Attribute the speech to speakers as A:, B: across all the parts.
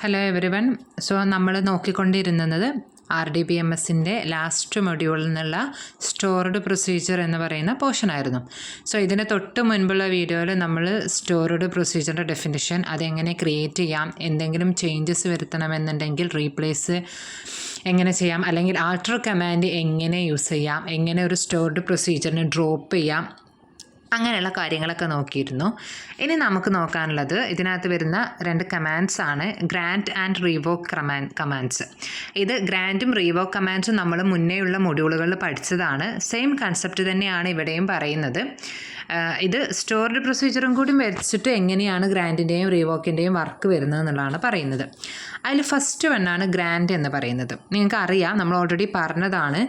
A: Hello everyone. So നമ്മൾ നോക്കിക്കൊണ്ടിരുന്നത് RDBMSൻ്റെ last മൊഡ്യൂളിൽ നിന്നുള്ള സ്റ്റോർഡ് പ്രൊസീജിയർ എന്ന് പറയുന്ന പോർഷനായിരുന്നു. സോ ഇതിന് തൊട്ട് മുൻപുള്ള വീഡിയോയിൽ നമ്മൾ സ്റ്റോർഡ് പ്രൊസീജിയറിൻ്റെ ഡെഫിനിഷൻ, അതെങ്ങനെ ക്രിയേറ്റ് ചെയ്യാം, എന്തെങ്കിലും ചേഞ്ചസ് വരുത്തണമെന്നുണ്ടെങ്കിൽ റീപ്ലേസ് എങ്ങനെ ചെയ്യാം, അല്ലെങ്കിൽ ആൾട്ടർ കമാൻഡ് എങ്ങനെ യൂസ് ചെയ്യാം, എങ്ങനെ ഒരു സ്റ്റോർഡ് പ്രൊസീജിയറിനെ ഡ്രോപ്പ് ചെയ്യാം, അങ്ങനെയുള്ള കാര്യങ്ങളൊക്കെ നോക്കിയിരുന്നു. ഇനി നമുക്ക് നോക്കാനുള്ളത് ഇതിനകത്ത് വരുന്ന 2 കമാൻഡ്സ് ആണ്, ഗ്രാൻറ്റ് ആൻഡ് റീവോക്ക് കമാൻഡ്സ്. ഇത് ഗ്രാൻറ്റും റീവോക്ക് കമാൻഡ്സും നമ്മൾ മുന്നേയുള്ള മൊഡ്യൂളുകളിൽ പഠിച്ചതാണ്. സെയിം കൺസെപ്റ്റ് തന്നെയാണ് ഇവിടെയും പറയുന്നത്. ഇത് സ്റ്റോർഡ് പ്രൊസീജിയറും കൂടി വെച്ചിട്ട് എങ്ങനെയാണ് ഗ്രാൻറ്റിൻ്റെയും റീവോക്കിൻ്റെയും വർക്ക് വരുന്നത് എന്നുള്ളതാണ് പറയുന്നത്. അതിൽ ഫസ്റ്റ് വണ്ണാണ് ഗ്രാൻറ്റ് എന്ന് പറയുന്നത്. നിങ്ങൾക്ക് അറിയാം, നമ്മൾ ഓൾറെഡി പറഞ്ഞതാണ്,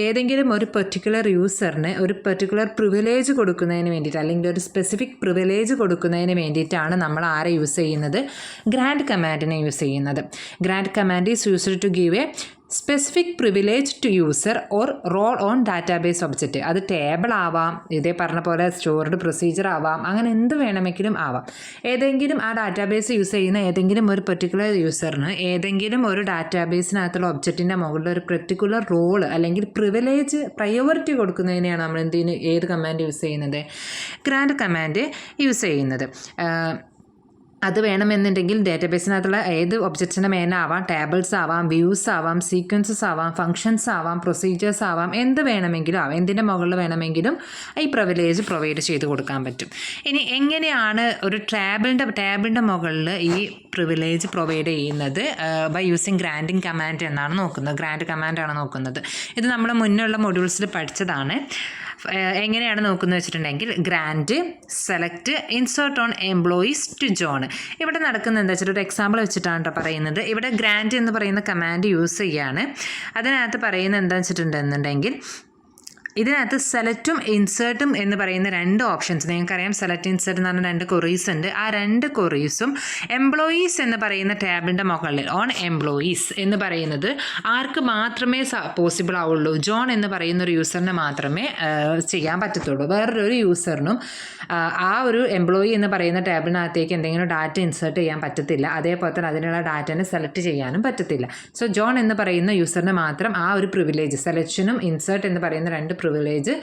A: ഏതെങ്കിലും ഒരു പെർട്ടിക്കുലർ യൂസറിന് ഒരു പെർട്ടിക്കുലർ പ്രിവിലേജ് കൊടുക്കുന്നതിന് വേണ്ടിയിട്ട്, അല്ലെങ്കിൽ ഒരു സ്പെസിഫിക് പ്രിവിലേജ് കൊടുക്കുന്നതിന് വേണ്ടിയിട്ടാണ് നമ്മൾ ആരെ യൂസ് ചെയ്യുന്നത്, ഗ്രാൻറ്റ് കമാൻഡിനെ യൂസ് ചെയ്യുന്നത്. Grant command is used to give a specific privilege to user or role on database object. അത് ടേബിൾ ആവാം, ഇതേ പറഞ്ഞ പോലെ സ്റ്റോർഡ് പ്രൊസീജിയർ ആവാം, അങ്ങനെ എന്ത് വേണമെങ്കിലും ആവാം. ഏതെങ്കിലും ആ ഡാറ്റാബേസ് യൂസ് ചെയ്യുന്ന ഏതെങ്കിലും ഒരു പെർട്ടിക്കുലർ യൂസറിന് ഏതെങ്കിലും ഒരു ഡാറ്റാബേസിനകത്തുള്ള ഒബ്ജക്റ്റിൻ്റെ മുകളിൽ ഒരു പെർട്ടിക്കുലർ റോള് അല്ലെങ്കിൽ പ്രിവിലേജ് പ്രയോറിറ്റി കൊടുക്കുന്നതിനെയാണ് നമ്മൾ ഏത് കമാൻഡ് യൂസ് ചെയ്യുന്നത്, ഗ്രാൻറ്റ് കമാൻഡ് യൂസ് ചെയ്യുന്നത്. അത് വേണമെന്നുണ്ടെങ്കിൽ ഡാറ്റാബേസിനകത്തുള്ള ഏത് ഒബ്ജക്റ്റിൻ്റെ മേനാവാം, ടേബിൾസ് ആവാം, വ്യൂസ് ആവാം, സീക്വൻസസ് ആവാം, ഫങ്ഷൻസ് ആവാം, പ്രൊസീജിയേഴ്സ് ആവാം, എന്ത് വേണമെങ്കിലും ആവാം, എന്തിൻ്റെ മുകളിൽ വേണമെങ്കിലും ഈ പ്രിവിലേജ് പ്രൊവൈഡ് ചെയ്ത് കൊടുക്കാൻ പറ്റും. ഇനി എങ്ങനെയാണ് ഒരു ടേബിളിൻ്റെ മുകളിൽ ഈ പ്രിവിലേജ് പ്രൊവൈഡ് ചെയ്യുന്നത്? ബൈ യൂസിങ് ഗ്രാൻറ്റിംഗ് കമാൻഡ് എന്നാണ് നോക്കുന്നത്, ഗ്രാൻറ്റ് കമാൻഡാണ് നോക്കുന്നത്. ഇത് നമ്മൾ മുന്നേയുള്ള മൊഡ്യൂൾസിൽ പഠിച്ചതാണ്. എങ്ങനെയാണ് നോക്കുന്നത് വെച്ചിട്ടുണ്ടെങ്കിൽ, grant select insert on employees to John. ഇവിടെ നടക്കുന്നത് എന്താ വെച്ചിട്ട് ഒരു എക്സാമ്പിൾ വെച്ചിട്ടാണ് കേട്ടോ പറയുന്നത്. ഇവിടെ ഗ്രാൻറ്റ് എന്ന് പറയുന്ന കമാൻഡ് യൂസ് ചെയ്യാണ്. അതിനകത്ത് പറയുന്നത് എന്താണെന്ന് വെച്ചിട്ടുണ്ടെന്നുണ്ടെങ്കിൽ, ഇതിനകത്ത് സെലക്റ്റും ഇൻസേർട്ടും എന്ന് പറയുന്ന 2 ഓപ്ഷൻസ്, നിങ്ങൾക്കറിയാം സെലക്ട് ഇൻസേർട്ട് എന്ന് പറഞ്ഞ 2 ക്വറീസ് ഉണ്ട്. ആ 2 ക്വറീസും എംപ്ലോയീസ് എന്ന് പറയുന്ന ടാബിൻ്റെ മുകളിൽ ഓൺ എംപ്ലോയീസ് എന്ന് പറയുന്നത് ആർക്ക് മാത്രമേ പോസിബിൾ ആവുള്ളൂ, ജോൺ എന്ന് പറയുന്ന ഒരു യൂസറിന് മാത്രമേ ചെയ്യാൻ പറ്റത്തുള്ളൂ. വേറൊരു യൂസറിനും ആ ഒരു എംപ്ലോയി എന്ന് പറയുന്ന ടാബിനകത്തേക്ക് എന്തെങ്കിലും ഡാറ്റ ഇൻസേർട്ട് ചെയ്യാൻ പറ്റത്തില്ല. അതേപോലെ തന്നെ അതിനുള്ള ഡാറ്റനെ സെലക്ട് ചെയ്യാനും പറ്റത്തില്ല. സോ ജോൺ എന്ന് പറയുന്ന യൂസറിന് മാത്രം ആ ഒരു പ്രിവിലേജ്, സെലക്ഷനും ഇൻസേർട്ട് എന്ന് പറയുന്ന 2 പ്രിവിലേജ്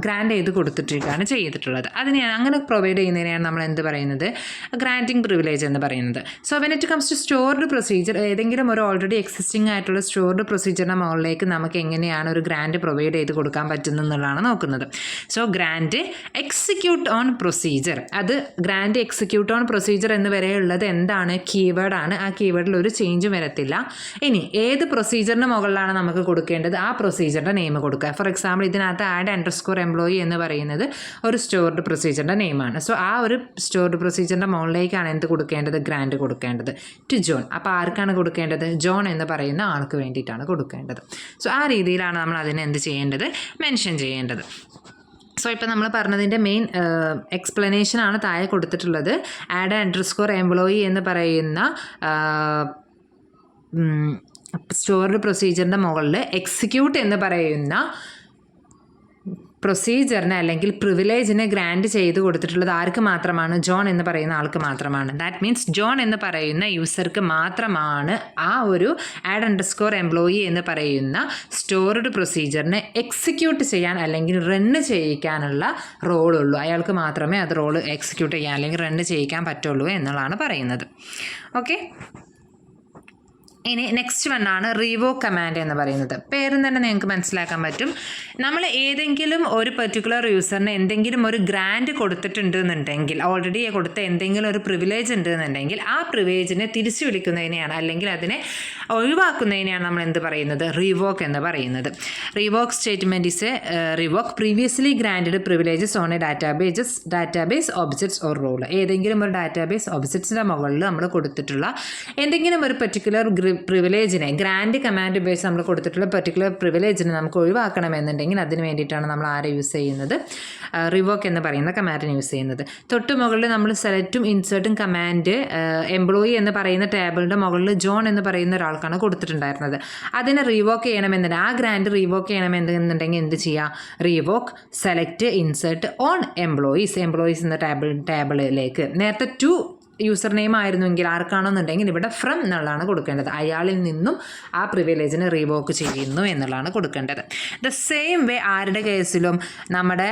A: ഗ്രാൻഡ് ചെയ്ത് കൊടുത്തിട്ടാണ് ചെയ്തിട്ടുള്ളത്. അങ്ങനെ പ്രൊവൈഡ് ചെയ്യുന്നതിനെയാണ് നമ്മൾ എന്ത് പറയുന്നത്, ഗ്രാൻറ്റിംഗ് പ്രിവിലേജ് എന്ന് പറയുന്നത്. So when it comes to stored procedure, ഏതെങ്കിലും ഒരു ഓൾറെഡി എക്സിസ്റ്റിംഗ് ആയിട്ടുള്ള സ്റ്റോർഡ് പ്രൊസീജിയറിൻ്റെ മുകളിലേക്ക് നമുക്ക് എങ്ങനെയാണ് ഒരു ഗ്രാൻഡ് പ്രൊവൈഡ് ചെയ്ത് കൊടുക്കാൻ പറ്റുന്നത് എന്നുള്ളതാണ് നോക്കുന്നത്. So grand execute on procedure, അത് ഗ്രാൻഡ് എക്സിക്യൂട്ട് ഓൺ പ്രൊസീജിയർ എന്ന് വരെയുള്ളത് എന്താണ്, കീവേഡാണ്. ആ കീവേഡിൽ ഒരു ചേഞ്ചും വരത്തില്ല. ഇനി ഏത് പ്രൊസീജിയറിന് മുകളിലാണ് നമുക്ക് കൊടുക്കേണ്ടത്, ആ പ്രൊസീജിയറിൻ്റെ നെയിം കൊടുക്കുക. ഫോർ എക്സാമ്പിൾ ഇതിനകത്ത് _employee എന്ന് പറയുന്നത് ഒരു സ്റ്റോർഡ് പ്രൊസീജിയറിൻ്റെ നെയിമാണ്. സോ ആ ഒരു സ്റ്റോർഡ് പ്രൊസീജിയറിൻ്റെ മുകളിലേക്കാണ് എന്ത് കൊടുക്കേണ്ടത്, ഗ്രാൻഡ് കൊടുക്കേണ്ടത് ടു ജോൺ. അപ്പോൾ ആർക്കാണ് കൊടുക്കേണ്ടത്, ജോൺ എന്ന് പറയുന്ന ആൾക്ക് വേണ്ടിയിട്ടാണ് കൊടുക്കേണ്ടത്. സോ ആ രീതിയിലാണ് നമ്മൾ അതിനെ എന്ത് ചെയ്യേണ്ടത്, മെൻഷൻ ചെയ്യേണ്ടത്. സോ ഇപ്പോൾ നമ്മൾ പറഞ്ഞതിൻ്റെ മെയിൻ എക്സ്പ്ലനേഷനാണ് താഴെ കൊടുത്തിട്ടുള്ളത്. _employee എന്ന് പറയുന്ന സ്റ്റോർഡ് പ്രൊസീജിയറിൻ്റെ മുകളിൽ എക്സിക്യൂട്ട് എന്ന് പറയുന്ന പ്രൊസീജിയറിനെ അല്ലെങ്കിൽ പ്രിവിലേജിനെ ഗ്രാൻഡ് ചെയ്ത് കൊടുത്തിട്ടുള്ളത് ആർക്ക് മാത്രമാണ്, ജോൺ എന്ന് പറയുന്ന ആൾക്ക് മാത്രമാണ്. ദാറ്റ് മീൻസ് ജോൺ എന്ന് പറയുന്ന യൂസർക്ക് മാത്രമാണ് ആ ഒരു _employee എന്ന് പറയുന്ന സ്റ്റോർഡ് പ്രൊസീജിയറിനെ എക്സിക്യൂട്ട് ചെയ്യാൻ അല്ലെങ്കിൽ റണ്ണ് ചെയ്യിക്കാനുള്ള റോളുള്ളൂ. അയാൾക്ക് മാത്രമേ അത് റോള് എക്സിക്യൂട്ട് ചെയ്യാൻ അല്ലെങ്കിൽ റണ്ണ് ചെയ്യിക്കാൻ പറ്റുള്ളൂ എന്നുള്ളതാണ് പറയുന്നത്. ഓക്കെ, ഇനി നെക്സ്റ്റ് വണ്ണാണ് റീവോക്ക് കമാൻഡ് എന്ന് പറയുന്നത്. പേരും തന്നെ നിങ്ങൾക്ക് മനസ്സിലാക്കാൻ പറ്റും. നമ്മൾ ഏതെങ്കിലും ഒരു പെർട്ടിക്കുലർ യൂസറിന് എന്തെങ്കിലും ഒരു ഗ്രാൻഡ് കൊടുത്തിട്ടുണ്ടെന്നുണ്ടെങ്കിൽ, ഓൾറെഡി കൊടുത്ത എന്തെങ്കിലും ഒരു പ്രിവിലേജ് ഉണ്ടെന്നുണ്ടെങ്കിൽ ആ പ്രിവിലേജിനെ തിരിച്ചു വിളിക്കുന്നതിനെയാണ് അല്ലെങ്കിൽ അതിനെ ഒഴിവാക്കുന്നതിനെയാണ് നമ്മൾ എന്ത് പറയുന്നത്, റീവോക്ക് എന്ന് പറയുന്നത്. Revoke statement is revoke previously grant privileges on a database objects or role. ഏതെങ്കിലും ഒരു ഡാറ്റാബേസ് ഒബ്ജക്ട്സിൻ്റെ മുകളിൽ നമ്മൾ കൊടുത്തിട്ടുള്ള എന്തെങ്കിലും ഒരു പെർട്ടിക്കുലർ പ്രിവിലേജിനെ, ഗ്രാൻഡ് കമാൻഡ് ബേസ് നമ്മൾ കൊടുത്തിട്ടുള്ള പെർട്ടിക്കുലർ പ്രിവിലേജിനെ നമുക്ക് ഒഴിവാക്കണമെന്നുണ്ടെങ്കിൽ അതിന് വേണ്ടിയിട്ടാണ് നമ്മൾ ആരെ യൂസ് ചെയ്യുന്നത്, റിവോക്ക് എന്ന് പറയുന്ന കമാൻഡിനെ യൂസ് ചെയ്യുന്നത്. തൊട്ട് മുകളിൽ നമ്മൾ സെലക്റ്റും ഇൻസേർട്ടും കമാൻഡ് എംപ്ലോയി എന്ന് പറയുന്ന ടേബിളിൻ്റെ മുകളിൽ ജോൺ എന്ന് പറയുന്ന ഒരാൾക്കാണ് കൊടുത്തിട്ടുണ്ടായിരുന്നത്. അതിനെ റീവോക്ക് ചെയ്യണമെന്നുണ്ടെങ്കിൽ, ആ ഗ്രാൻഡ് റീവോക്ക് ചെയ്യണമെന്നുണ്ടെങ്കിൽ എന്ത് ചെയ്യുക, റീവോക്ക് സെലക്ട് ഇൻസേർട്ട് ഓൺ എംപ്ലോയീസ് എന്ന ടേബിളിലേക്ക് നേരത്തെ ടു യൂസർ നെയിം ആയിരുന്നുവെങ്കിൽ ആർക്കാണെന്നുണ്ടെങ്കിൽ ഇവിടെ ഫ്രം എന്നുള്ളതാണ് കൊടുക്കേണ്ടത്. അയാളിൽ നിന്നും ആ പ്രിവിലേജിനെ റീവോക്ക് ചെയ്യുന്നു എന്നുള്ളതാണ് കൊടുക്കേണ്ടത്. ദ സെയിം വേ ആരുടെ കേസിലും നമ്മുടെ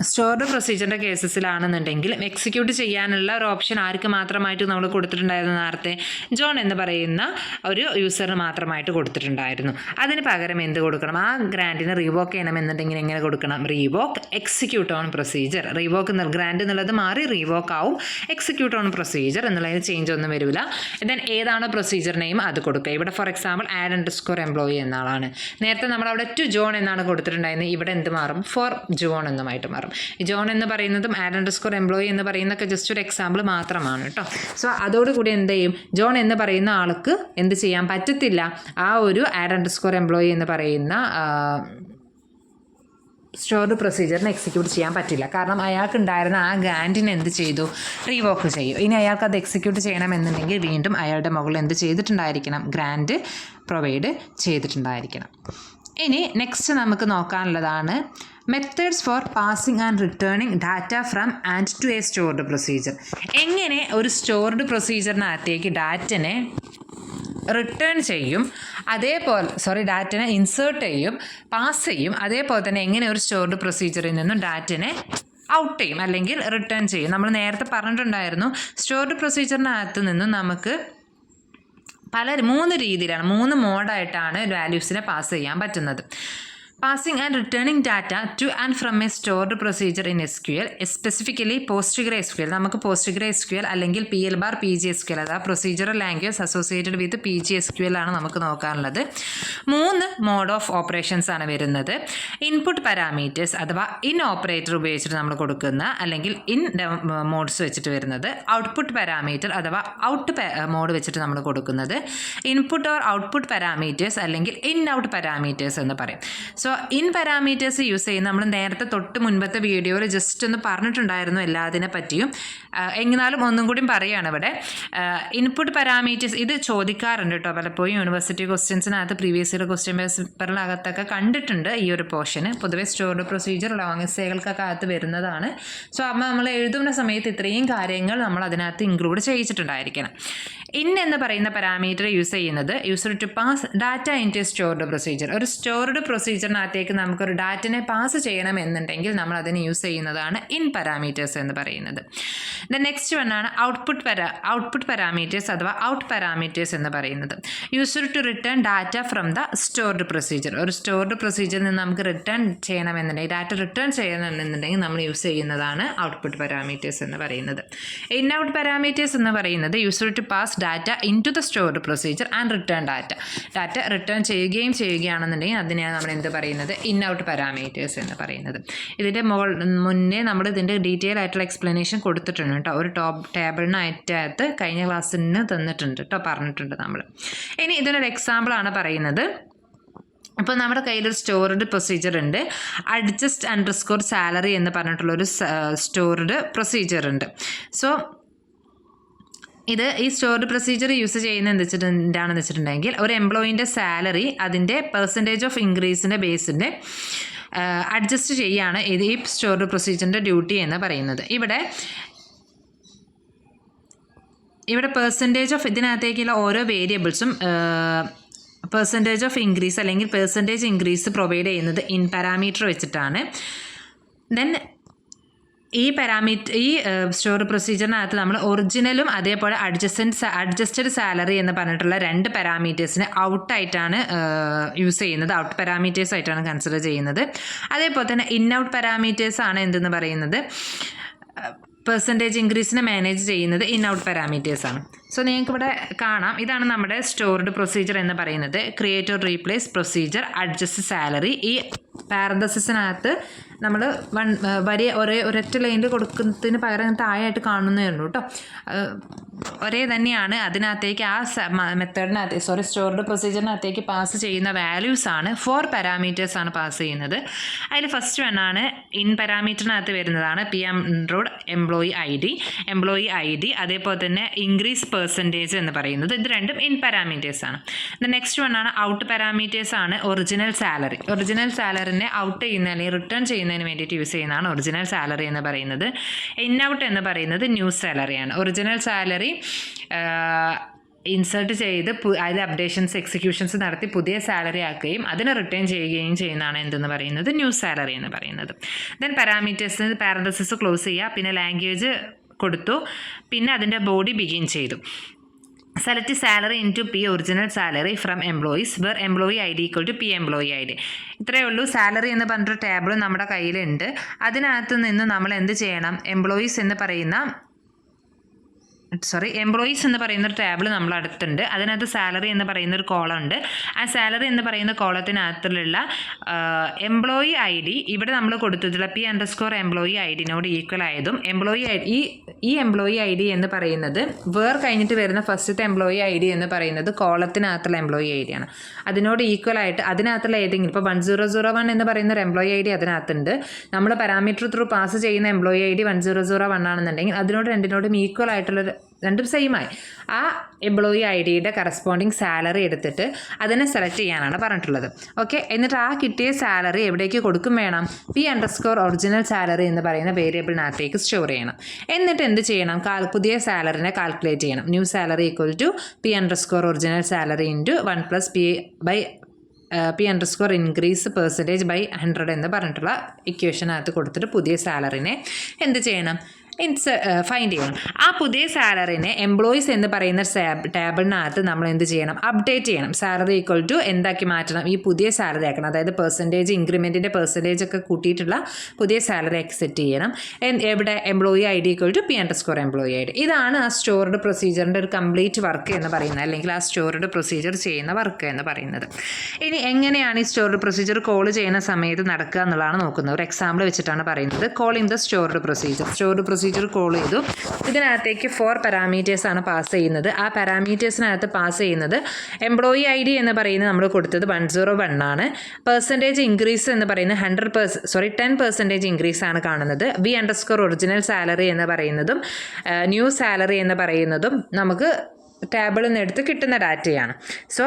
A: സ്റ്റോർഡ് പ്രൊസീജിയറിൻ്റെ കേസസിലാണെന്നുണ്ടെങ്കിൽ എക്സിക്യൂട്ട് ചെയ്യാനുള്ള ഒരു ഓപ്ഷൻ ആർക്ക് മാത്രമായിട്ട് നമ്മൾ കൊടുത്തിട്ടുണ്ടായിരുന്നു? നേരത്തെ ജോൺ എന്ന് പറയുന്ന ഒരു യൂസറിന് മാത്രമായിട്ട് കൊടുത്തിട്ടുണ്ടായിരുന്നു. അതിന് പകരം എന്ത് കൊടുക്കണം? ആ ഗ്രാൻറ്റിനെ റീവോക്ക് ചെയ്യണമെന്നുണ്ടെങ്കിൽ എങ്ങനെ കൊടുക്കണം? റീവോക്ക് എക്സിക്യൂട്ട് ഓൺ പ്രൊസീജിയർ. റീവോക്ക് എന്നുള്ള ഗ്രാൻറ്റ് എന്നുള്ളത് മാറി റീവോക്ക് ആവും. എക്സിക്യൂട്ട് ഓൺ പ്രൊസീജിയർ എന്നുള്ളതിന് ചേഞ്ച് ഒന്നും വരില്ല. ദെൻ ഏതാണോ പ്രൊസീജിയർ നെയിം അത് കൊടുക്കുക. ഇവിടെ ഫോർ എക്സാമ്പിൾ add_employee എന്നാളാണ്. നേരത്തെ നമ്മൾ അവിടെ ടു ജോൺ എന്നാണ് കൊടുത്തിട്ടുണ്ടായിരുന്നത്. ഇവിടെ എന്ത് മാറും? ഫോർ ജോൺ എന്നുമായിട്ട് മാറും. ഈ ജോൺ എന്ന് പറയുന്നതും add_employee എന്ന് പറയുന്നതൊക്കെ ജസ്റ്റ് ഒരു എക്സാമ്പിൾ മാത്രമാണ് കേട്ടോ. സോ അതോടുകൂടി എന്ത് ചെയ്യും? ജോൺ എന്ന് പറയുന്ന ആൾക്ക് എന്ത് ചെയ്യാൻ പറ്റത്തില്ല? ആ ഒരു add_employee എന്ന് പറയുന്ന സ്റ്റോർഡ് പ്രൊസീജിയറിന് എക്സിക്യൂട്ട് ചെയ്യാൻ പറ്റില്ല. കാരണം അയാൾക്ക് ഉണ്ടായിരുന്ന ആ ഗ്രാൻറ്റിനെ എന്ത് ചെയ്തു? റീവോക്ക് ചെയ്യും. ഇനി അയാൾക്ക് അത് എക്സിക്യൂട്ട് ചെയ്യണമെന്നുണ്ടെങ്കിൽ വീണ്ടും അയാളുടെ മുകളിൽ എന്ത് ചെയ്തിട്ടുണ്ടായിരിക്കണം? Grant provide ചെയ്തിട്ടുണ്ടായിരിക്കണം. ഇനി നെക്സ്റ്റ് നമുക്ക് നോക്കാനുള്ളതാണ് methods for passing and returning data from and to a stored procedure. എങ്ങനെ ഒരു സ്റ്റോർഡ് പ്രൊസീജിയറിനകത്തേക്ക് ഡാറ്റനെ റിട്ടേൺ ചെയ്യും, അതേപോലെ ഡാറ്റനെ ഇൻസേർട്ട് ചെയ്യും, പാസ് ചെയ്യും, അതേപോലെ തന്നെ എങ്ങനെ ഒരു സ്റ്റോർഡ് പ്രൊസീജിയറിൽ നിന്നും ഡാറ്റനെ ഔട്ട് ചെയ്യും അല്ലെങ്കിൽ റിട്ടേൺ ചെയ്യും. നമ്മൾ നേരത്തെ പറഞ്ഞിട്ടുണ്ടായിരുന്നു സ്റ്റോർഡ് പ്രൊസീജിയറിനകത്ത് നിന്നും നമുക്ക് 3 രീതിയിലാണ്, 3 മോഡായിട്ടാണ് വാല്യൂസിനെ പാസ് ചെയ്യാൻ പറ്റുന്നത്. Passing and returning data two and from A stored procedure in SQL, specifically PostgreSQL. നമുക്ക് PostgreSQL അല്ലെങ്കിൽ PGSQL, അതായത് procedural language associated with PGSQL ആണ് നമുക്ക് നോക്കാനുള്ളത്. 3 മോഡ് ഓഫ് ഓപ്പറേഷൻസ് ആണ് വരുന്നത്. ഇൻപുട്ട് പാരാമീറ്റേഴ്സ് അഥവാ ഇൻ ഓപ്പറേറ്റർ ഉപയോഗിച്ചിട്ട് നമ്മൾ കൊടുക്കുന്ന അല്ലെങ്കിൽ ഇൻ മോഡ്സ് വെച്ചിട്ട് വരുന്നത്. ഔട്ട്പുട്ട് പാരാമീറ്റർ അഥവാ ഔട്ട് മോഡ് വെച്ചിട്ട് നമ്മൾ കൊടുക്കുന്നത്. ഇൻപുട്ട് ഓർ ഔട്ട്പുട്ട് പാരാമീറ്റേഴ്സ് അല്ലെങ്കിൽ ഇൻ ഔട്ട് പാരാമീറ്റേഴ്സ് എന്ന് പറയും. സോ ഇൻ പാരാമീറ്റേഴ്സ് യൂസ് ചെയ്യുന്ന നമ്മൾ നേരത്തെ തൊട്ട് മുൻപത്തെ വീഡിയോയിൽ ജസ്റ്റ് ഒന്ന് പറഞ്ഞിട്ടുണ്ടായിരുന്നു എല്ലാത്തിനെ പറ്റിയും. എങ്ങനാലും ഒന്നും കൂടി പറയുകയാണ് ഇവിടെ. ഇൻപുട്ട് പാരാമീറ്റേഴ്സ് ഇത് ചോദിക്കാറുണ്ട് കേട്ടോ പലപ്പോഴും യൂണിവേഴ്സിറ്റി ക്വസ്റ്റ്യൻസിനകത്ത് പ്രീവിയസ് ഇയർ ക്വസ്റ്റ്യൻ പേപ്പറിനകത്തൊക്കെ കണ്ടിട്ടുണ്ട് ഈ ഒരു പോർഷന്. പൊതുവെ സ്റ്റോർഡ് പ്രൊസീജിയർ ലോങ് എസ്സേകൾക്കൊക്കെ അകത്ത് വരുന്നതാണ്. സോ അപ്പോൾ നമ്മൾ എഴുതുന്ന സമയത്ത് ഇത്രയും കാര്യങ്ങൾ നമ്മൾ അതിനകത്ത് ഇൻക്ലൂഡ് ചെയ്യിച്ചിട്ടുണ്ടായിരിക്കണം. ഇൻ എന്ന് പറയുന്ന പാരാമീറ്റർ യൂസ് ചെയ്യുന്നത് user to pass data into stored procedure. ഒരു സ്റ്റോർഡ് പ്രൊസീജിയറിനകത്തേക്ക് നമുക്കൊരു ഡാറ്റനെ പാസ് ചെയ്യണമെന്നുണ്ടെങ്കിൽ നമ്മൾ അതിന് യൂസ് ചെയ്യുന്നതാണ് ഇൻ പാരാമീറ്റേഴ്സ് എന്ന് പറയുന്നത്. ദ നെക്സ്റ്റ് വൺ ആണ് ഔട്ട്പുട്ട് പാരാമീറ്റേഴ്സ് അഥവാ ഔട്ട് പാരാമീറ്റേഴ്സ് എന്ന് പറയുന്നത്. User to return data from the stored procedure. ഒരു സ്റ്റോർഡ് പ്രൊസീജിയറിൽ നിന്ന് നമുക്ക് റിട്ടേൺ ചെയ്യണമെന്നുണ്ടെങ്കിൽ ഡാറ്റ റിട്ടേൺ ചെയ്യണമെന്നുണ്ടെങ്കിൽ നമ്മൾ യൂസ് ചെയ്യുന്നതാണ് ഔട്ട്പുട്ട് പാരാമീറ്റേഴ്സ് എന്ന് പറയുന്നത്. ഇൻ ഔട്ട് പാരാമീറ്റേഴ്സ് എന്ന് പറയുന്നത് user to pass data into the stored procedure and return data return ചെയ്യുകയാണെന്നുണ്ടെങ്കിൽ അതിനെയാണ് നമ്മൾ എന്ത് പറയുന്നത്? ഇൻ ഔട്ട് പാരാമീറ്റേഴ്സ് എന്ന് പറയുന്നത്. ഇതിൻ്റെ മുന്നേ നമ്മൾ ഇതിൻ്റെ ഡീറ്റെയിൽ ആയിട്ടുള്ള എക്സ്പ്ലനേഷൻ കൊടുത്തിട്ടുണ്ട് കേട്ടോ. ഒരു ടേബിളിനകത്ത് കഴിഞ്ഞ ക്ലാസ്സിന് തന്നിട്ടുണ്ട് കേട്ടോ, പറഞ്ഞിട്ടുണ്ട് നമ്മൾ. ഇനി ഇതിനൊരു എക്സാമ്പിളാണ് പറയുന്നത്. അപ്പോൾ നമ്മുടെ കയ്യിലൊരു സ്റ്റോർഡ് പ്രൊസീജിയർ ഉണ്ട്. adjust_salary എന്ന് പറഞ്ഞിട്ടുള്ളൊരു സ്റ്റോർഡ് പ്രൊസീജിയർ ഉണ്ട്. സോ ഈ സ്റ്റോർഡ് പ്രൊസീജിയർ യൂസ് ചെയ്യുന്നത് എന്താണെന്ന് വെച്ചിട്ടുണ്ടെങ്കിൽ ഒരു എംപ്ലോയീൻ്റെ സാലറി അതിൻ്റെ പെർസെൻറ്റേജ് ഓഫ് ഇൻക്രീസിൻ്റെ ബേസിൻ്റെ അഡ്ജസ്റ്റ് ചെയ്യുകയാണ് ഈ സ്റ്റോർഡ് പ്രൊസീജിയറിൻ്റെ ഡ്യൂട്ടി എന്ന് പറയുന്നത്. ഇവിടെ പെർസെൻറ്റേജ് ഓഫ് ഇതിനകത്തേക്കുള്ള ഓരോ വേരിയബിൾസും പെർസെൻറ്റേജ് ഓഫ് ഇൻക്രീസ് അല്ലെങ്കിൽ പെർസെൻറ്റേജ് ഇൻക്രീസ് പ്രൊവൈഡ് ചെയ്യുന്നത് ഇൻ പാരാമീറ്റർ വെച്ചിട്ടാണ്. ദെൻ ഈ സ്റ്റോർ പ്രൊസീജിയറിനകത്ത് നമ്മൾ ഒറിജിനലും അതേപോലെ അഡ്ജസ്റ്റഡ് സാലറി എന്ന് പറഞ്ഞിട്ടുള്ള 2 പാരാമീറ്റേഴ്സിന് ഔട്ടായിട്ടാണ് യൂസ് ചെയ്യുന്നത്. ഔട്ട് പാരാമീറ്റേഴ്സ് ആയിട്ടാണ് കൺസിഡർ ചെയ്യുന്നത്. അതേപോലെ തന്നെ ഇൻ ഔട്ട് പാരാമീറ്റേഴ്സ് ആണ് എന്തെന്ന് പറയുന്നത് പെർസെൻറ്റേജ് ഇൻക്രീസിനെ മാനേജ് ചെയ്യുന്നത് ഇൻ ഔട്ട് പാരാമീറ്റേഴ്സ് ആണ്. സോ നിങ്ങൾക്ക് ഇവിടെ കാണാം, ഇതാണ് നമ്മുടെ സ്റ്റോർഡ് പ്രൊസീജിയർ എന്ന് പറയുന്നത്. Create or replace procedure adjust salary. ഈ പാരന്തസിസിനകത്ത് നമ്മൾ ഒരൊറ്റ ലൈനിൽ കൊടുക്കുന്നതിന് പകരം താഴെയായിട്ട് കാണുന്നേ ഉള്ളൂ കേട്ടോ. ഒരേ തന്നെയാണ്. അതിനകത്തേക്ക് സ്റ്റോർഡ് പ്രൊസീജിയറിനകത്തേക്ക് പാസ് ചെയ്യുന്ന വാല്യൂസാണ് 4 പാരാമീറ്റേഴ്സാണ് പാസ് ചെയ്യുന്നത്. അതിൽ ഫസ്റ്റ് വണ്ണാണ് ഇൻ പാരാമീറ്ററിനകത്ത് വരുന്നതാണ് PM_road എംപ്ലോയി ഐ ഡി അതേപോലെ തന്നെ ഇൻക്രീസ് പെർസെൻറ്റേജ് എന്ന് പറയുന്നത്. ഇത് രണ്ടും ഇൻ പാരാമീറ്റേഴ്സ് ആണ്. നെക്സ്റ്റ് വണ്ണാണ് ഔട്ട് പാരാമീറ്റേഴ്സ് ആണ് ഒറിജിനൽ സാലറിനെ ഔട്ട് ചെയ്യുന്ന അല്ലെങ്കിൽ റിട്ടേൺ ചെയ്യുന്ന ചെയ്യുന്നതിന് വേണ്ടിയിട്ട് യൂസ് ചെയ്യുന്നതാണ് ഒറിജിനൽ സാലറി എന്ന് പറയുന്നത്. ഇൻ ഔട്ട് എന്ന് പറയുന്നത് ന്യൂ സാലറിയാണ്. ഒറിജിനൽ സാലറി ഇൻസേർട്ട് ചെയ്ത് അതിൽ അപ്ഡേഷൻസ് എക്സിക്യൂഷൻസ് നടത്തി പുതിയ സാലറി ആക്കുകയും അതിനെ റിട്ടേൺ ചെയ്യുകയും ചെയ്യുന്നതാണ് എന്തെന്ന് പറയുന്നത് ന്യൂ സാലറി എന്ന് പറയുന്നത്. ദെൻ പാരാമീറ്റേഴ്സ് പാരന്തസിസ് ക്ലോസ് ചെയ്യുക, പിന്നെ ലാംഗ്വേജ് കൊടുത്തു, പിന്നെ അതിൻ്റെ ബോഡി ബിഗിൻ ചെയ്തു. Select salary into p original salary from employees where employee I D equal to p employee I D. ഇത്രയേ ഉള്ളൂ. സാലറി എന്ന് പറഞ്ഞിട്ട് ടേബിൾ നമ്മുടെ കയ്യിലുണ്ട്. അതിനകത്ത് നിന്ന് നമ്മൾ എന്ത് ചെയ്യണം, എംപ്ലോയീസ് എന്ന് പറയുന്ന ഒരു ടേബിൾ നമ്മൾ അടുത്തുണ്ട്. അതിനകത്ത് സാലറി എന്ന് പറയുന്ന ഒരു കോളം ഉണ്ട്. ആ സാലറി എന്ന് പറയുന്ന കോളത്തിനകത്തുള്ള എംപ്ലോയി ഐ ഡി ഇവിടെ നമ്മൾ കൊടുത്തിട്ടുള്ള പി അണ്ടർസ്കോർ എംപ്ലോയി ഐ ഡിനോട് ഈക്വൽ ആയതും ഈ എംപ്ലോയി ഐ ഡി എന്ന് പറയുന്നത് വേർ കഴിഞ്ഞിട്ട് വരുന്ന ഫസ്റ്റത്തെ എംപ്ലോയി ഐ ഡി എന്ന് പറയുന്നത് കോളത്തിനകത്തുള്ള എംപ്ലോയി ഐ ഡിയാണ്. അതിനോട് ഈക്വൽ ആയിട്ട് അതിനകത്തുള്ള ഏതെങ്കിലും ഇപ്പോൾ 1001 എന്ന് പറയുന്ന ഒരു എംപ്ലോയി ഐ ഡി അതിനകത്തുണ്ട്. നമ്മൾ പാരാമീറ്റർ ത്രൂ പാസ് ചെയ്യുന്ന എംപ്ലോയി ഐ ഡി 1001 ആണെന്നുണ്ടെങ്കിൽ അതിനോട് രണ്ടിനോടും ഈക്വൽ ആയിട്ടുള്ള രണ്ടും സെയിമായി ആ എംപ്ലോയി ഐ ഡിയുടെ കറസ്പോണ്ടിങ് സാലറി എടുത്തിട്ട് അതിനെ സെലക്ട് ചെയ്യാനാണ് പറഞ്ഞിട്ടുള്ളത്. ഓക്കെ, എന്നിട്ട് ആ കിട്ടിയ സാലറി എവിടേക്ക് കൊടുക്കും വേണം, പി അണ്ടർസ്കോർ ഒറിജിനൽ സാലറി എന്ന് പറയുന്ന വേരിയബിളിനകത്തേക്ക് സ്റ്റോർ ചെയ്യണം. എന്നിട്ട് എന്ത് ചെയ്യണം, പുതിയ സാലറിനെ കാൽക്കുലേറ്റ് ചെയ്യണം. New salary equal to p underscore original salary into 1 + p underscore increase percentage by 100 എന്ന് പറഞ്ഞിട്ടുള്ള ഇക്വേഷനകത്ത് കൊടുത്തിട്ട് പുതിയ സാലറിനെ എന്ത് ചെയ്യണം, ഫൈൻഡ് ചെയ്യണം. ആ പുതിയ സാലറിനെ എംപ്ലോയീസ് എന്ന് പറയുന്ന ടേബിളിനകത്ത് നമ്മൾ എന്ത് ചെയ്യണം, അപ്ഡേറ്റ് ചെയ്യണം. സാലറി ഈക്വൽ ടു എന്താക്കി മാറ്റണം, ഈ പുതിയ സാലറി ആക്കണം. അതായത് പെർസെൻറ്റേജ് ഇൻക്രിമെൻറ്റിൻ്റെ പെർസെൻറ്റേജ് ഒക്കെ കൂട്ടിയിട്ടുള്ള പുതിയ സാലറി അക്സെപ്റ്റ് ചെയ്യണം. എവിടെ, employee I D equal to p underscore employee I D. ഇതാണ് ആ സ്റ്റോർഡ് പ്രൊസീജിയറിൻ്റെ ഒരു കംപ്ലീറ്റ് വർക്ക് എന്ന് പറയുന്നത്, അല്ലെങ്കിൽ ആ സ്റ്റോർഡ് പ്രൊസീജിയർ ചെയ്യുന്ന വർക്ക് എന്ന് പറയുന്നത്. ഇനി എങ്ങനെയാണ് ഈ സ്റ്റോർഡ് പ്രൊസീജിയർ കോൾ ചെയ്യുന്ന സമയത്ത് നടക്കുക എന്നുള്ളതാണ് നോക്കുന്നത്. ഒരു എക്സാമ്പിൾ വെച്ചിട്ടാണ് പറയുന്നത്. Calling the stored procedure call ചെയ്തു. ഇതിനകത്തേക്ക് 4 പാരാമീറ്റേഴ്സാണ് പാസ് ചെയ്യുന്നത്. ആ പാരാമീറ്റേഴ്സിനകത്ത് പാസ് ചെയ്യുന്നത് എംപ്ലോയി ഐ ഡി എന്ന് പറയുന്നത് നമ്മൾ കൊടുത്തത് 101 ആണ്. പെർസെൻറ്റേജ് ഇൻക്രീസ് എന്ന് പറയുന്നത് 10% ഇൻക്രീസ് ആണ് കാണുന്നത്. വി അണ്ടർസ്കോർ ഒറിജിനൽ സാലറി എന്ന് പറയുന്നതും ന്യൂ സാലറി എന്ന് പറയുന്നതും നമുക്ക് ടേബിളിൽ നിന്ന് എടുത്ത് കിട്ടുന്ന ഡാറ്റയാണ്. സോ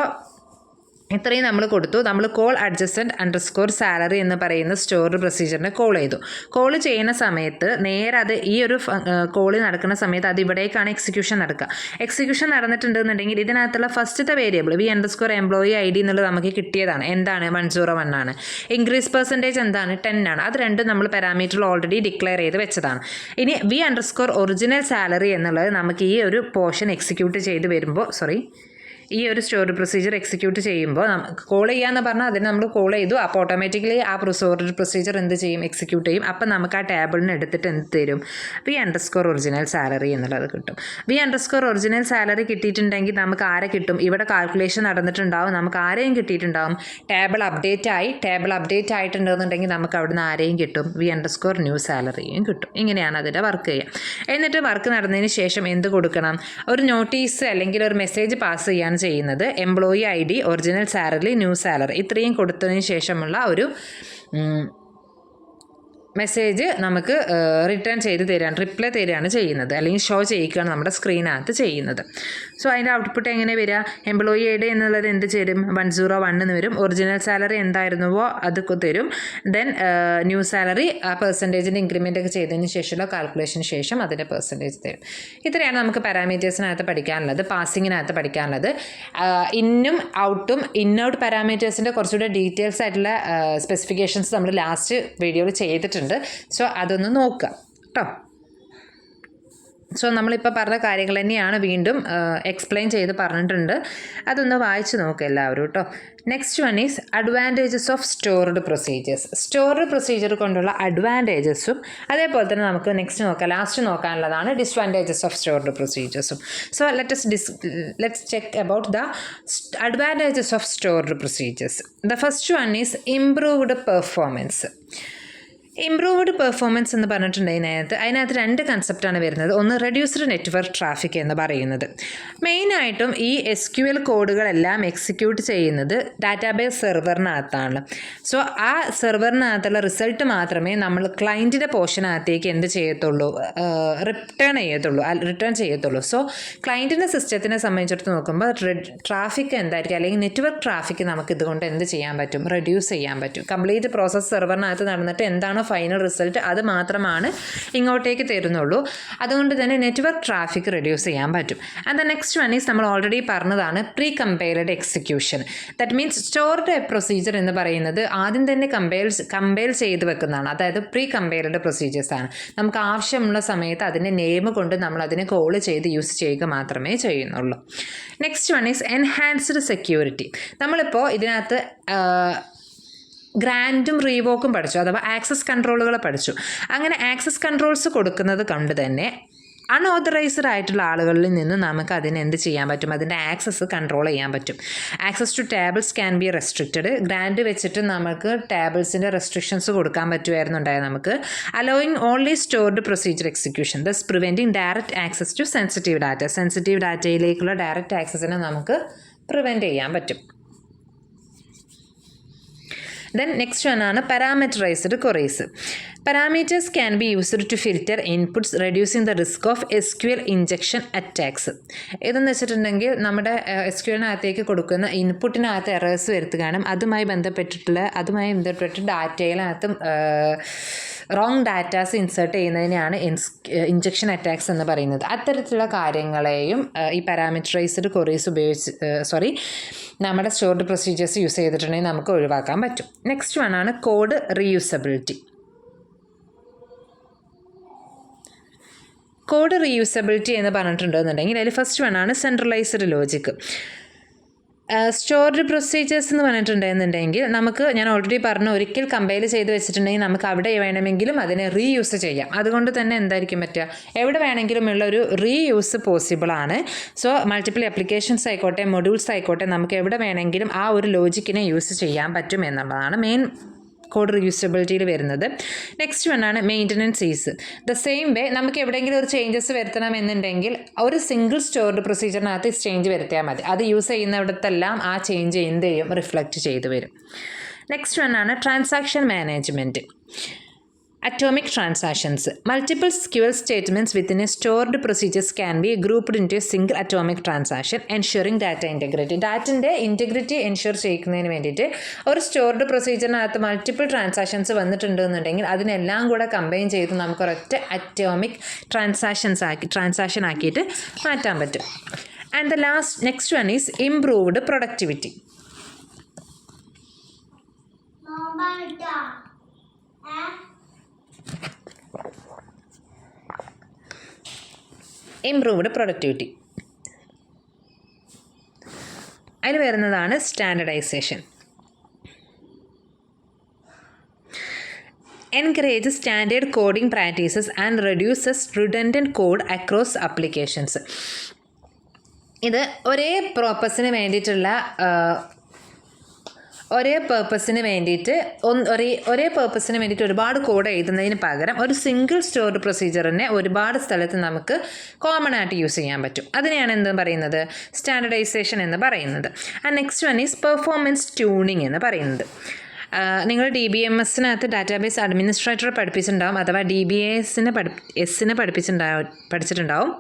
A: ഇത്രയും നമ്മൾ കൊടുത്തു. നമ്മൾ കോൾ അഡ്ജസ്റ്റൻറ്റ് അണ്ടർസ്കോർ സാലറി എന്ന് പറയുന്ന സ്റ്റോർഡ് പ്രൊസീജിയറിനെ കോൾ ചെയ്തു. കോൾ ചെയ്യുന്ന സമയത്ത് നേരെ അത് ഈ ഒരു കോൾ നടക്കുന്ന സമയത്ത് അത് ഇവിടേക്കാണ് എക്സിക്യൂഷൻ നടക്കുക. എക്സിക്യൂഷൻ നടന്നിട്ടുണ്ടെന്നുണ്ടെങ്കിൽ ഇതിനകത്തുള്ള ഫസ്റ്റത്തെ variable v underscore employee I D എന്നുള്ളത് നമുക്ക് കിട്ടിയതാണ്. എന്താണ്, 101 ആണ്. ഇൻക്രീസ് പെർസെൻറ്റേജ് എന്താണ്, 10 ആണ്. അത് രണ്ടും നമ്മൾ പാരാമീറ്ററിൽ ഓൾറെഡി ഡിക്ലെയർ ചെയ്ത് വെച്ചതാണ്. ഇനി വി അണ്ടർസ്കോർ ഒറിജിനൽ സാലറി എന്നുള്ളത് നമുക്ക് ഈ ഒരു പോർഷൻ എക്സിക്യൂട്ട് ചെയ്ത് വരുമ്പോൾ ഈ ഒരു സ്റ്റോറി പ്രൊസീജിയർ എക്സിക്യൂട്ട് ചെയ്യുമ്പോൾ കോൾ ചെയ്യാന്ന് പറഞ്ഞാൽ അതിന് നമ്മൾ കോൾ ചെയ്തു. അപ്പോൾ ഓട്ടോമാറ്റിക്കലി ആ പ്രൊസീജിയർ എന്ത് ചെയ്യും, എക്സിക്യൂട്ട് ചെയ്യും. അപ്പം നമുക്ക് ആ ടേബിളിന് എടുത്തിട്ട് എന്ത് തരും, വി അണ്ടർസ്കോർ ഒറിജിനൽ സാലറി എന്നുള്ളത് കിട്ടും. വി അണ്ടർസ്കോർ ഒറിജിനൽ സാലറി കിട്ടിയിട്ടുണ്ടെങ്കിൽ നമുക്ക് ആരെ കിട്ടും, ഇവിടെ കാൽക്കുലേഷൻ നടന്നിട്ടുണ്ടാവും, നമുക്ക് ആരെയും കിട്ടിയിട്ടുണ്ടാവും. ടേബിൾ അപ്ഡേറ്റ് ആയിട്ടുണ്ടെന്നുണ്ടെങ്കിൽ നമുക്ക് അവിടുന്ന് ആരെയും കിട്ടും, വി അണ്ടർസ്കോർ ന്യൂ സാലറിയും കിട്ടും. ഇങ്ങനെയാണ് അതിൻ്റെ വർക്ക് ചെയ്യുക. എന്നിട്ട് വർക്ക് നടന്നതിന് ശേഷം എന്ത് കൊടുക്കണം, ഒരു നോട്ടീസ് അല്ലെങ്കിൽ ഒരു മെസ്സേജ് പാസ് ചെയ്യാൻ ചെയ്യുന്നത്. Employee I D, original salary, new salary ഇത്രയും കൊടുത്തതിന് ശേഷമുള്ള ഒരു മെസ്സേജ് നമുക്ക് റിട്ടേൺ ചെയ്ത് തരാൻ റിപ്ലൈ തരികയാണ് ചെയ്യുന്നത്, അല്ലെങ്കിൽ ഷോ ചെയ്യിക്കുകയാണ് നമ്മുടെ സ്ക്രീനകത്ത് ചെയ്യുന്നത്. സോ അതിൻ്റെ ഔട്ട്പുട്ട് എങ്ങനെ വരിക, എംപ്ലോയി ഐ ഡി എന്നുള്ളത് എന്ത് തരും, 101 എന്ന് വരും. ഒറിജിനൽ സാലറി എന്തായിരുന്നുവോ അത് തരും. ദെൻ ന്യൂ സാലറി ആ പെർസെൻറ്റേജിൻ്റെ ഇൻക്രിമെൻ്റ് ഒക്കെ ചെയ്തതിന് ശേഷമുള്ള കാൽക്കുലേഷന് ശേഷം അതിൻ്റെ പെർസെൻറ്റേജ് തരും. ഇത്രയാണ് നമുക്ക് പാരാമീറ്റേഴ്സിനകത്ത് പഠിക്കാനുള്ളത്, പാസിങ്ങിനകത്ത് പഠിക്കാനുള്ളത്. ഇന്നും ഔട്ടും ഔട്ട് പാരാമീറ്റേഴ്സിൻ്റെ കുറച്ചുകൂടെ ഡീറ്റെയിൽസ് ആയിട്ടുള്ള സ്പെസിഫിക്കേഷൻസ് നമ്മൾ ലാസ്റ്റ് വീഡിയോയിൽ ചെയ്തിട്ടുണ്ട്. സോ അതൊന്ന് നോക്കുക കേട്ടോ. സോ നമ്മളിപ്പോൾ പറഞ്ഞ കാര്യങ്ങൾ തന്നെയാണ് വീണ്ടും എക്സ്പ്ലെയിൻ ചെയ്ത് പറഞ്ഞിട്ടുണ്ട്. അതൊന്ന് വായിച്ച് നോക്കുക എല്ലാവരും കേട്ടോ. Next one is advantages of stored procedures. Stored procedure കൊണ്ടുള്ള അഡ്വാൻറ്റേജസും അതേപോലെ തന്നെ നമുക്ക് ലാസ്റ്റ് നോക്കാനുള്ളതാണ് ഡിസ്അഡ്വാൻറ്റേജസ് ഓഫ് സ്റ്റോർഡ് പ്രൊസീജിയേഴ്സും. So let's check about the advantages of stored procedures. The first one is improved performance. Improved performance എന്ന് പറഞ്ഞിട്ടുണ്ടെങ്കിൽ അതിനകത്ത് 2 കൺസെപ്റ്റാണ് വരുന്നത്. ഒന്ന് റെഡ്യൂസ്ഡ് നെറ്റ്വർക്ക് ട്രാഫിക് എന്ന് പറയുന്നത്. മെയിനായിട്ടും ഈ SQL കോഡുകളെല്ലാം എക്സിക്യൂട്ട് ചെയ്യുന്നത് ഡാറ്റാബേസ് സെർവറിനകത്താണ്. സോ ആ സെർവറിനകത്തുള്ള റിസൾട്ട് മാത്രമേ നമ്മൾ ക്ലയൻറ്റിൻ്റെ പോർഷനകത്തേക്ക് എന്ത് ചെയ്യത്തുള്ളൂ, റിട്ടേൺ ചെയ്യത്തുള്ളൂ. സോ ക്ലയൻറ്റിൻ്റെ സിസ്റ്റത്തിനെ സംബന്ധിച്ചിടത്ത് നോക്കുമ്പോൾ ട്രാഫിക് എന്തായിരിക്കും, അല്ലെങ്കിൽ നെറ്റ്വർക്ക് ട്രാഫിക് നമുക്ക് ഇതുകൊണ്ട് എന്ത് ചെയ്യാൻ പറ്റും, റെഡ്യൂസ് ചെയ്യാൻ പറ്റും. കംപ്ലീറ്റ് പ്രോസസ്സ് സെർവറിനകത്ത് നടന്നിട്ട് എന്താണോ എന്താണോ ഫൈനൽ റിസൾട്ട് അത് മാത്രമാണ് ഇങ്ങോട്ടേക്ക് തരുന്നുള്ളൂ. അതുകൊണ്ട് തന്നെ നെറ്റ്വർക്ക് ട്രാഫിക് റെഡ്യൂസ് ചെയ്യാൻ പറ്റും. And the next one is നമ്മൾ ഓൾറെഡി പറഞ്ഞതാണ് pre compiled execution. That means stored procedure എന്ന് പറയുന്നത് ആദ്യം തന്നെ കമ്പൈൽ ചെയ്ത് വെക്കുന്നതാണ്. അതായത് പ്രീ കമ്പൈൽഡ് പ്രൊസീജിയേഴ്സ് ആണ്. നമുക്ക് ആവശ്യമുള്ള സമയത്ത് അതിൻ്റെ നെയിം കൊണ്ട് നമ്മൾ അതിനെ കോൾ ചെയ്ത് യൂസ് ചെയ്യുക മാത്രമേ ചെയ്യുന്നുള്ളൂ. Next one is enhanced security. നമ്മളിപ്പോൾ ഇതിനകത്ത് ഗ്രാൻഡും റീവോക്കും പഠിച്ചു, അഥവാ ആക്സസ് കൺട്രോളുകൾ പഠിച്ചു. അങ്ങനെ ആക്സസ് കൺട്രോൾസ് കൊടുക്കുന്നത് കൊണ്ട് തന്നെ അൺഓതറൈസ്ഡ് ആയിട്ടുള്ള ആളുകളിൽ നിന്ന് നമുക്ക് അതിന് എന്ത് ചെയ്യാൻ പറ്റും, അതിൻ്റെ ആക്സസ് കൺട്രോൾ ചെയ്യാൻ പറ്റും. Access to tables can be restricted. Grant വെച്ചിട്ട് നമുക്ക് ടേബിൾസിൻ്റെ റെസ്ട്രിക്ഷൻസ് കൊടുക്കാൻ പറ്റുമായിരുന്നുണ്ടായത് നമുക്ക്. Allowing only stored procedure execution, thus preventing direct access to sensitive data. Sensitive ഡാറ്റയിലേക്കുള്ള ഡയറക്റ്റ് ആക്സസിനെ നമുക്ക് പ്രിവെൻറ്റ് ചെയ്യാൻ പറ്റും. Then next one ആണ് parameterized queries. Parameters can be used to filter inputs, reducing the risk of SQL injection attacks. ഇതെന്ന് വെച്ചിട്ടുണ്ടെങ്കിൽ നമ്മുടെ SQLിനകത്തേക്ക് കൊടുക്കുന്ന ഇൻപുട്ടിനകത്ത് എറേഴ്സ് വരുത്തുകയാണ്. അതുമായി ബന്ധപ്പെട്ട് ഡാറ്റയിനകത്തും റോങ് ഡാറ്റാസ് ഇൻസേർട്ട് ചെയ്യുന്നതിനെയാണ് ഇൻജെക്ഷൻ അറ്റാക്സ് എന്ന് പറയുന്നത്. അത്തരത്തിലുള്ള കാര്യങ്ങളെയും ഈ പാരാമീറ്ററൈസ്ഡ് ക്വറീസ് നമ്മുടെ സ്റ്റോർഡ് പ്രൊസീജിയേഴ്സ് യൂസ് ചെയ്തിട്ടുണ്ടെങ്കിൽ നമുക്ക് ഒഴിവാക്കാൻ പറ്റും. നെക്സ്റ്റ് വൺ ആണ് കോഡ് റീയൂസബിലിറ്റി. കോഡ് റീയൂസബിലിറ്റി എന്ന് പറഞ്ഞിട്ടുണ്ടെന്നുണ്ടെങ്കിൽ അതിൽ ഫസ്റ്റ് വൺ ആണ് സെൻട്രലൈസ്ഡ് ലോജിക്. സ്റ്റോർഡ് പ്രൊസീജിയേഴ്സ് എന്ന് പറഞ്ഞിട്ടുണ്ടെന്നുണ്ടെങ്കിൽ ഞാൻ ഓൾറെഡി പറഞ്ഞു, ഒരിക്കൽ കമ്പൈൽ ചെയ്ത് വെച്ചിട്ടുണ്ടെങ്കിൽ നമുക്ക് അവിടെ വേണമെങ്കിലും അതിനെ റീയൂസ് ചെയ്യാം. അതുകൊണ്ട് തന്നെ എന്തായിരിക്കും പറ്റുക, എവിടെ വേണമെങ്കിലും ഉള്ള ഒരു റീയൂസ് പോസിബിൾ ആണ്. സോ മൾട്ടിപ്പിൾ ആപ്ലിക്കേഷൻസ് ആയിക്കോട്ടെ, മൊഡ്യൂൾസ് ആയിക്കോട്ടെ, നമുക്ക് എവിടെ വേണമെങ്കിലും ആ ഒരു ലോജിക്കിനെ യൂസ് ചെയ്യാൻ പറ്റും എന്നുള്ളതാണ് മെയിൻ കോഡ് റീയൂസബിലിറ്റിയിൽ വരുന്നത്. നെക്സ്റ്റ് വൺ ആണ് maintenance is. The same way നമുക്ക് എവിടെയെങ്കിലും ഒരു ചേഞ്ചസ് വരുത്തണമെന്നുണ്ടെങ്കിൽ ഒരു സിംഗിൾ സ്റ്റോർഡ് പ്രൊസീജിയറിനകത്ത് ചേഞ്ച് വരുത്തിയാൽ മതി. അത് യൂസ് ചെയ്യുന്നിടത്തെല്ലാം ആ ചേഞ്ച് എന്ത് ചെയ്യും, റിഫ്ലക്റ്റ് ചെയ്ത് വരും. നെക്സ്റ്റ് വൺ ആണ് transaction management. Atomic transactions. Multiple SQL statements within a stored procedures can be grouped into a single atomic transaction, ensuring data integrity. ഡാറ്റൻ്റെ ഇൻറ്റഗ്രിറ്റി എൻഷുർ ചെയ്യുന്നതിന് വേണ്ടിയിട്ട് ഒരു സ്റ്റോർഡ് പ്രൊസീജിയറിനകത്ത് മൾട്ടിപ്പിൾ ട്രാൻസാക്ഷൻസ് വന്നിട്ടുണ്ടെന്നുണ്ടെങ്കിൽ അതിനെല്ലാം കൂടെ കമ്പൈൻ ചെയ്ത് നമുക്ക് ഒരൊറ്റ അറ്റോമിക് ട്രാൻസാക്ഷൻ ആക്കിയിട്ട് മാറ്റാൻ പറ്റും. And the next one is improved productivity. Improved productivity അതിൽ വരുന്നതാണ് standardisation. Encourage standard coding practices and reduces redundant code across applications. ഇത് ഒരേ പർപ്പസിന് വേണ്ടിയിട്ട് ഒരുപാട് കോഡ് എഴുതുന്നതിന് പകരം ഒരു സിംഗിൾ സ്റ്റോർഡ് പ്രൊസീജിയറിനെ ഒരുപാട് സ്ഥലത്ത് നമുക്ക് കോമൺ ആയിട്ട് യൂസ് ചെയ്യാൻ പറ്റും. അതിനെയാണ് എന്ത് പറയുന്നത്, സ്റ്റാൻഡർഡൈസേഷൻ എന്ന് പറയുന്നത്. And next one is performance tuning എന്ന് പറയുന്നത്. നിങ്ങൾ DBMSനകത്ത് ഡാറ്റാബേസ് അഡ്മിനിസ്ട്രേറ്റർ പഠിപ്പിച്ചിട്ടുണ്ടാവും, അഥവാ DBASനെ പഠിച്ചിട്ടുണ്ടാവും.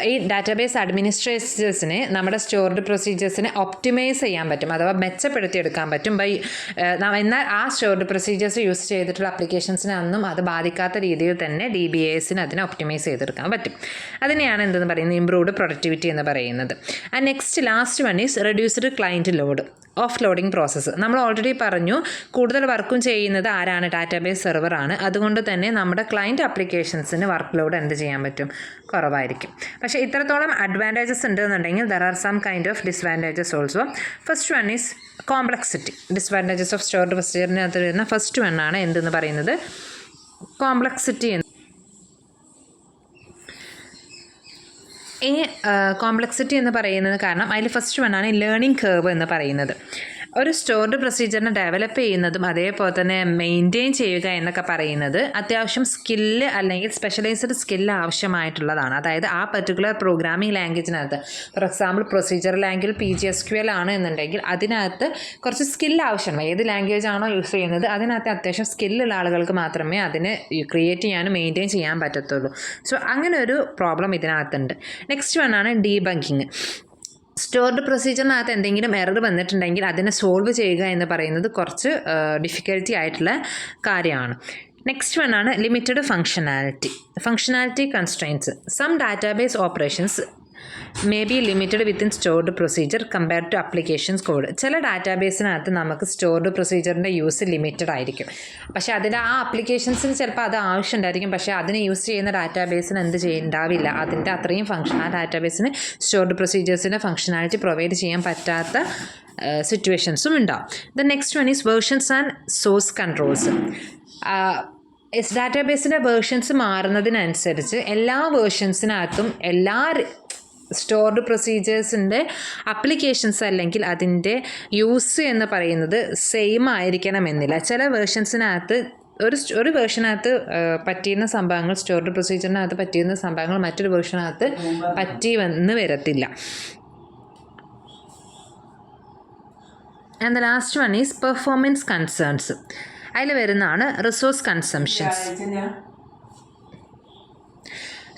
A: ഈ ഡാറ്റാബേസ് അഡ്മിനിസ്ട്രേറ്റേഴ്സിന് നമ്മുടെ സ്റ്റോർഡ് പ്രൊസീജിയേഴ്സിനെ ഒപ്റ്റിമൈസ് ചെയ്യാൻ പറ്റും, അഥവാ മെച്ചപ്പെടുത്തിയെടുക്കാൻ പറ്റും എന്നാൽ ആ സ്റ്റോർഡ് പ്രൊസീജിയേഴ്സ് യൂസ് ചെയ്തിട്ടുള്ള ആപ്ലിക്കേഷൻസിനെ ഒന്നും അത് ബാധിക്കാത്ത രീതിയിൽ തന്നെ DBASന് അതിനെ ഒപ്റ്റിമൈസ് ചെയ്തെടുക്കാൻ പറ്റും. അതിനെയാണ് എന്തെന്ന് പറയുന്നത്, ഇംപ്രൂവ്ഡ് പ്രൊഡക്ടിവിറ്റി എന്ന് പറയുന്നത്. And last one is reduced client load. Of loading process നമ്മൾ ഓൾറെഡി പറഞ്ഞു, കൂടുതൽ വർക്കും ചെയ്യുന്നത് ആരാണ്, ഡാറ്റാബേസ് സെർവറാണ്. അതുകൊണ്ട് തന്നെ നമ്മുടെ ക്ലയൻറ്റ് ആപ്ലിക്കേഷൻസിന് വർക്ക് ലോഡ് എന്ത് ചെയ്യാൻ പറ്റും, കുറവായിരിക്കും. പക്ഷേ ഇത്രത്തോളം അഡ്വാൻറ്റേജസ് ഉണ്ടെന്നുണ്ടെങ്കിൽ there are some kind of disadvantages also. First one is complexity. Disadvantages of stored പ്രൊസീജിയറിനകത്ത് വരുന്ന ഫസ്റ്റ് വൺ ആണ് എന്തെന്ന് പറയുന്നത്, കോംപ്ലക്സിറ്റി. ഈ കോംപ്ലക്സിറ്റി എന്ന് പറയുന്നത് കാരണം അതിൽ ഫസ്റ്റ് വൺ ആണ് ലേണിംഗ് കർവ് എന്ന് പറയുന്നത്. ഒരു സ്റ്റോർഡ് പ്രൊസീജിയറിനെ ഡെവലപ്പ് ചെയ്യുന്നതും അതേപോലെ തന്നെ മെയിൻറ്റെയിൻ ചെയ്യുക എന്നൊക്കെ പറയുന്നത് അത്യാവശ്യം സ്കില്ല് അല്ലെങ്കിൽ സ്പെഷ്യലൈസ്ഡ് സ്കില്ല് ആവശ്യമായിട്ടുള്ളതാണ്. അതായത് ആ പർട്ടിക്കുലർ പ്രോഗ്രാമിംഗ് ലാംഗ്വേജിനകത്ത്, for example procedure language PGSQL ആണ് എന്നുണ്ടെങ്കിൽ അതിനകത്ത് കുറച്ച് സ്കില്ല് ആവശ്യമാണ്. ഏത് ലാംഗ്വേജ് ആണോ യൂസ് ചെയ്യുന്നത് അതിനകത്ത് അത്യാവശ്യം സ്കില്ലുള്ള ആളുകൾക്ക് മാത്രമേ അതിനെ ക്രിയേറ്റ് ചെയ്യാനും മെയിൻറ്റെയിൻ ചെയ്യാൻ പറ്റത്തുള്ളൂ. സോ അങ്ങനെ ഒരു പ്രോബ്ലം ഇതിനകത്തുണ്ട്. നെക്സ്റ്റ് വൺ ആണ് ഡീബങ്കിങ്. സ്റ്റോർഡ് പ്രൊസീജിയറിനകത്ത് എന്തെങ്കിലും എറർ വന്നിട്ടുണ്ടെങ്കിൽ അതിനെ സോൾവ് ചെയ്യുക എന്ന് പറയുന്നത് കുറച്ച് ഡിഫിക്കൽറ്റി ആയിട്ടുള്ള കാര്യമാണ്. നെക്സ്റ്റ് വൺ ആണ് limited functionality constraints. Some database operations may be limited within stored procedure compared to applications code. ചില ഡാറ്റാബേസിനകത്ത് നമുക്ക് സ്റ്റോർഡ് പ്രൊസീജിയറിൻ്റെ യൂസ് ലിമിറ്റഡ് ആയിരിക്കും. പക്ഷേ അതിൻ്റെ ആ ആപ്ലിക്കേഷൻസിന് ചിലപ്പോൾ അത് ആവശ്യമുണ്ടായിരിക്കും. പക്ഷേ അതിന് യൂസ് ചെയ്യുന്ന ഡാറ്റാബേസിന് ഉണ്ടാവില്ല. അതിൻ്റെ അത്രയും ആ ഡാറ്റാബേസിന് സ്റ്റോർഡ് പ്രൊസീജിയേഴ്സിൻ്റെ ഫങ്ഷനാലിറ്റി പ്രൊവൈഡ് ചെയ്യാൻ പറ്റാത്ത സിറ്റുവേഷൻസും ഉണ്ടാവും. The next one is versions and source controls. ഡാറ്റാബേസിൻ്റെ വേർഷൻസ് മാറുന്നതിനനുസരിച്ച് എല്ലാ വേർഷൻസിനകത്തും എല്ലാ സ്റ്റോർഡ് പ്രൊസീജിയേഴ്സിൻ്റെ അപ്ലിക്കേഷൻസ് അല്ലെങ്കിൽ അതിൻ്റെ യൂസ് എന്ന് പറയുന്നത് സെയിം ആയിരിക്കണമെന്നില്ല. ചില വേർഷൻസിനകത്ത് ഒരു വേർഷനകത്ത് പറ്റിയിരുന്ന സംഭവങ്ങൾ സ്റ്റോർഡ് പ്രൊസീജിയറിനകത്ത് പറ്റിയിരുന്ന സംഭവങ്ങൾ മറ്റൊരു വേർഷനകത്ത് പറ്റിവെന്ന് വരത്തില്ല. And the last one is performance concerns. അതിൽ വരുന്നതാണ് റിസോഴ്സ് കൺസംഷൻസ്.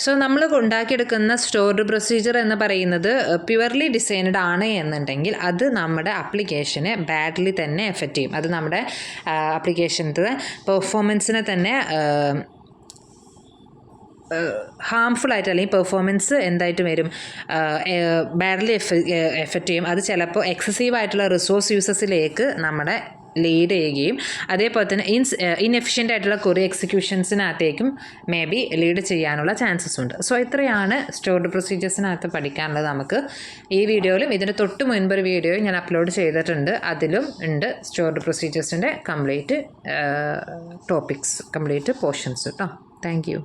A: സോ നമ്മൾ ഉണ്ടാക്കിയെടുക്കുന്ന സ്റ്റോർഡ് പ്രൊസീജിയർ എന്ന് പറയുന്നത് പ്യുവർലി ഡിസൈൻഡ് ആണ് എന്നുണ്ടെങ്കിൽ അത് നമ്മുടെ ആപ്ലിക്കേഷനെ ബാഡ്ലി തന്നെ എഫക്റ്റ് ചെയ്യും. അത് നമ്മുടെ ആപ്ലിക്കേഷൻ്റെ പെർഫോമൻസിനെ തന്നെ ഹാംഫുൾ ആയിട്ട് അല്ലെങ്കിൽ പെർഫോമൻസ് എന്തായിട്ട് വരും, ബാഡ്ലി എഫക്റ്റ് ചെയ്യും. അത് ചിലപ്പോൾ എക്സസീവ് ആയിട്ടുള്ള റിസോഴ്സ് യൂസസിലേക്ക് നമ്മുടെ ലീഡ് ചെയ്യുകയും അതേപോലെ തന്നെ ഇൻഎഫിഷ്യൻ്റ് ആയിട്ടുള്ള കുറേ എക്സിക്യൂഷൻസിനകത്തേക്കും മേ ബി ലീഡ് ചെയ്യാനുള്ള ചാൻസസ് ഉണ്ട്. സോ ഇത്രയാണ് സ്റ്റോർഡ് പ്രൊസീജിയേഴ്സിനകത്ത് പഠിക്കാനുള്ളത് നമുക്ക്. ഈ വീഡിയോയിലും ഇതിന് തൊട്ട് മുൻപൊരു വീഡിയോ ഞാൻ അപ്ലോഡ് ചെയ്തിട്ടുണ്ട്. അതിലും ഉണ്ട് സ്റ്റോർഡ് പ്രൊസീജിയേഴ്സിൻ്റെ കംപ്ലീറ്റ് ടോപ്പിക്സ്, കംപ്ലീറ്റ് പോർഷൻസ് കേട്ടോ. Thank U.